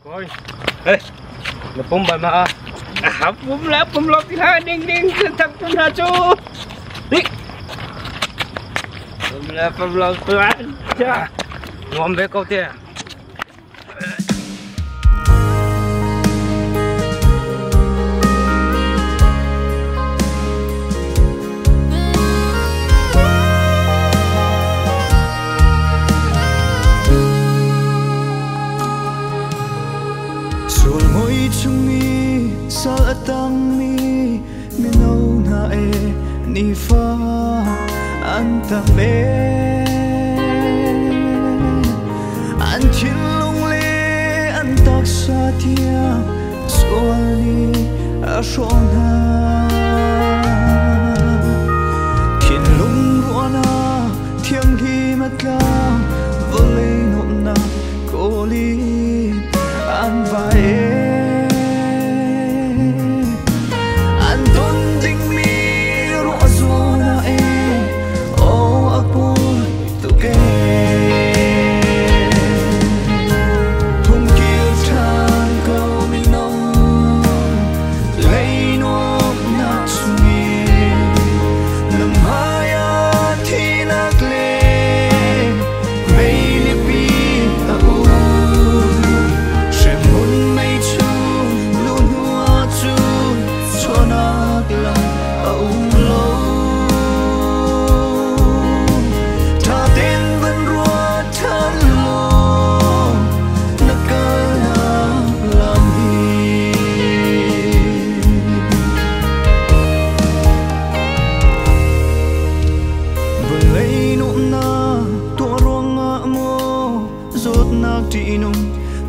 Coi, ê, là pum bà mà, pum lót thì ha, đinh đinh, thằng pum ha chú, đi, pum lót tôi ăn, cha, ngon bé câu tiền. Chung mi sa atang mi minau na ni fa anta me an chin long le an tak sa tia suani a shona kin lung ruana thiam hi matla vole no na koli an vai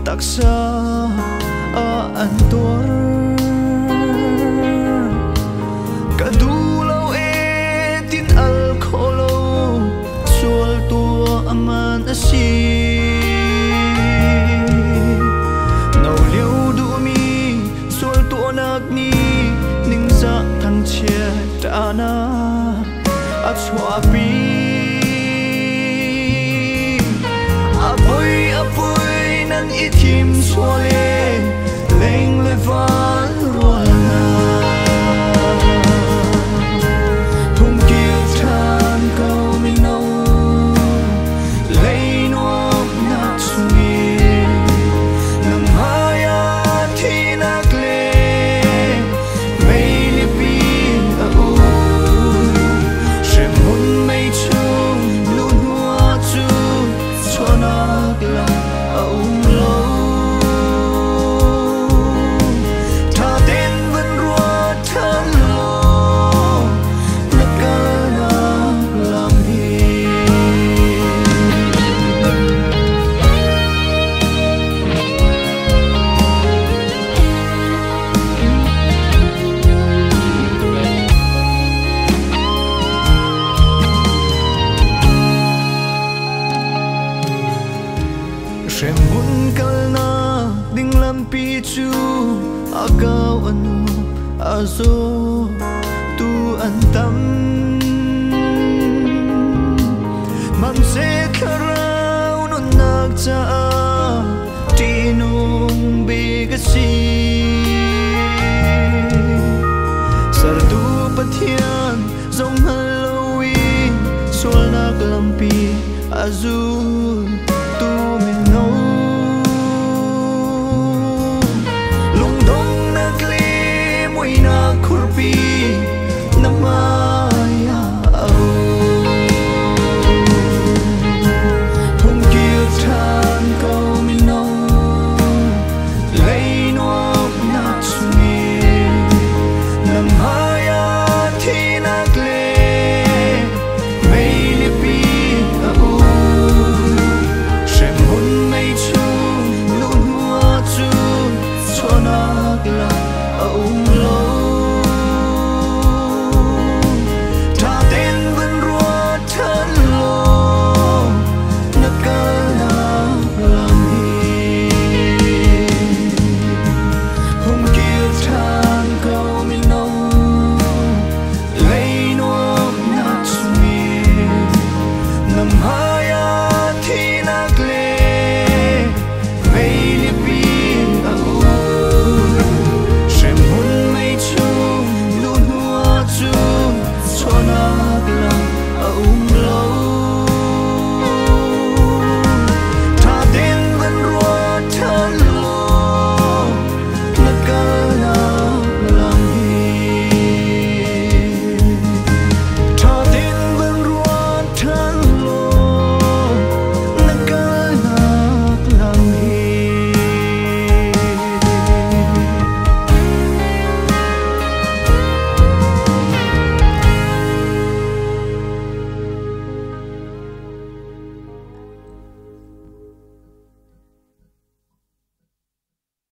taksa an tor kadulaw tin al kholo sual tua aman asi nau liu du mi sual tua nak ni ning za thang chia ta na at chwa pi apoi nan itim suale leng levan ruana hung kiu tan kau mino lei nuam nak sumi nam haya thinak le mei li pi a u shemun mei chu lu hua chu chonak la a u Shemun kalna ding lampi chu agaw anu azo tu antam mam se kharau no nak cha tinung bigasi sardu pathian zong halloween sol nak lampi azul tu mino lung dong nakli mui na khurpi namaya au thung kiu than kau mino lei nuam nak sumi namaya thinak le mei li pi au shemun mei chu lu hua chu chonak la